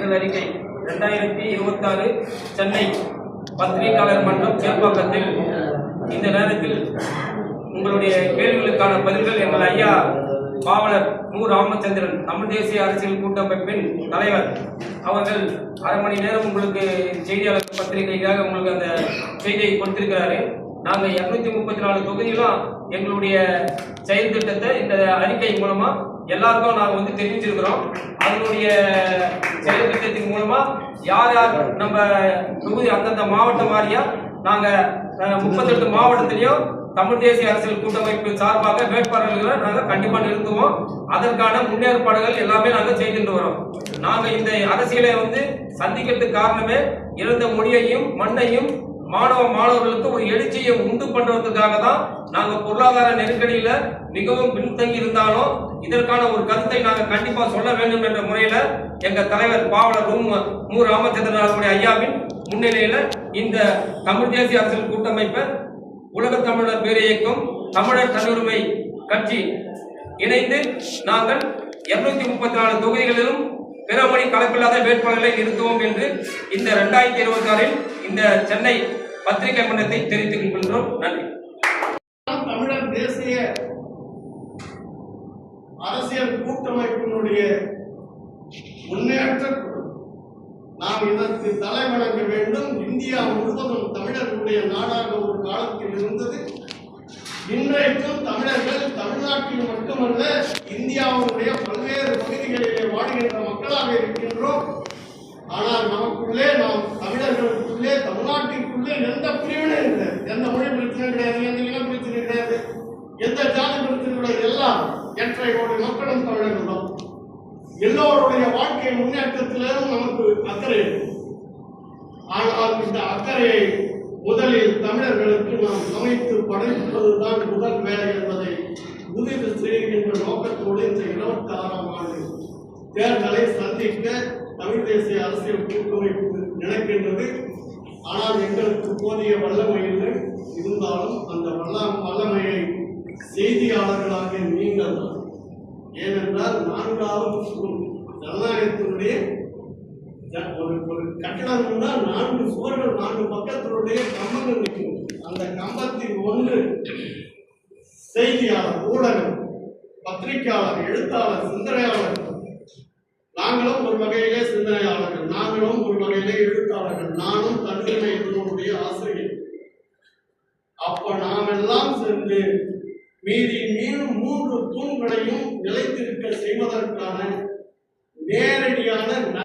தேர்தல் அறிக்கை 2026 சென்னை பத்திரிகையாளர் மன்றம் சேப்பாக்கத்தில் இந்த நேரத்தில் உங்களுடைய கேள்விகளுக்கான பதில்கள் எங்கள் ஐயா பாவலர் மு. ராமச்சந்திரன் தமிழ் தேசிய அரசியல் கூட்டமைப்பின் தலைவர் அவர்கள் அரை மணி நேரம் உங்களுக்கு செய்தியாளர் பத்திரிகைக்காக உங்களுக்கு அந்த செய்தியை கொடுத்திருக்கிறாரு. நாங்கள் 234 தொகுதியிலும் எங்களுடைய செயல் திட்டத்தை இந்த அறிக்கை மூலமா எல்லாருக்கும் நாங்கள் தெரிவிச்சிருக்கிறோம். அதனுடைய செயல் திட்டத்தின் மூலமா யார் யார் நம்ம தொகுதி அந்தந்த மாவட்டம் வாரியா நாங்கள் 38 மாவட்டத்திலையும் தமிழ் தேசிய அரசியல் கூட்டமைப்பு சார்பாக வேட்பாளர்களை நாங்கள் கண்டிப்பாக நிறுத்துவோம். அதற்கான முன்னேற்பாடுகள் எல்லாமே நாங்கள் செய்துட்டு வரோம். நாங்கள் இந்த அரசியலை சந்திக்கிறதுக்கு காரணமே இழந்த மொழியையும் மண்ணையும் மாணவர்களுக்கு ஒரு எழுச்சியை உண்டு பண்றதுக்காக தான். நாங்கள் பொருளாதார நெருக்கடியில மிகவும் பின்தங்கி இருந்தாலும் இதற்கான ஒரு கருத்தை நாங்கள் கண்டிப்பா சொல்ல வேண்டும் என்ற முறையில எங்க தலைவர் பாவலர் மு. ராமச்சந்திரன் ஐயாவின் முன்னிலையில இந்த தமிழ் தேசிய அரசியல் கூட்டமைப்பை உலக தமிழர் பேரியக்கம் தமிழர் தன்னுரிமை கட்சி இணைந்து நாங்கள் 234 தொகுதிகளிலும் பிறமொழி கலப்பில்லாத வேட்பாளர்களை நிறுத்துவோம் என்று இந்த 2026 இந்த சென்னை பத்திரிகை மன்றத்தை தெரிவித்துக் கொள்கின்றோம். நன்றி. தமிழர் தேசிய அரசியல் கூட்டமைப்பினுடைய முன்னேற்ற நாம் இதற்கு தலைவணங்க வேண்டும். இந்தியா முழுவதும் தமிழர்களுடைய நாடாக ஒரு காலத்தில் இருந்தது. இன்றைக்கும் தமிழர்கள் தமிழ்நாட்டில் மட்டுமல்ல இந்தியாவுடைய பல்வேறு பகுதிகளிலே வாழ்கின்ற மக்களாக இருக்கின்றோம். ஆனால் நமக்குள்ளே நாம் தமிழர்களுக்குள்ளே தமிழ்நாட்டிற்குள்ளே எந்த பிரிவினையும் இல்லை. எந்த மொழி பிரச்சனை கிடையாது, எந்த இன பிரச்சனை கிடையாது, எந்த ஜாதி பிரச்சனை கிடையாது. எல்லாம் எற்றையோடு மக்களும் தமிழர்கள் தான். எல்லோருடைய வாழ்க்கை முன்னேற்றத்திலும் நமக்கு அக்கறை இருக்கும். ஆனால் இந்த அக்கறையை முதலில் தமிழர்களுக்கு நாம் சமைத்து படைப்பதுதான் முதல் வேலை என்பதை உறுதி செய்கின்ற நோக்கத்தோடு இந்த 26ஆம் ஆண்டு தேர்தலை சந்திக்க தமிழ் தேசிய அரசியல் கூட்டமைப்பு நினைக்கின்றது. ஆனால் எங்களுக்கு போதிய வல்லமை இல்லை. இருந்தாலும் அந்த வல்லமையை செய்தியாளர்களாக நீங்கள் தான். ஏனென்றால் 4வது ஜனநாயகத்தினுடைய ஒரு கட்டடம் இருந்தால் 4 சுவர்கள் 4 பக்கத்தினுடைய கம்பங்கள் நிற்கும். அந்த கம்பத்தில் ஒன்று செய்தியாளர், ஊடகம், பத்திரிகையாளர், எழுத்தாளர், சிந்தனையாளர். நாங்களும் ஒரு வகையிலே சிந்தனையாளர்கள், நாங்களும் ஒரு வகையிலே எழுத்தாளர்கள், நானும் தன்னுடைய ஆசிரியர். அப்ப நாம் எல்லாம் சென்று மீதி 3 தூண்களையும் நிலைத்திருக்க செய்வதற்கான நேரடியான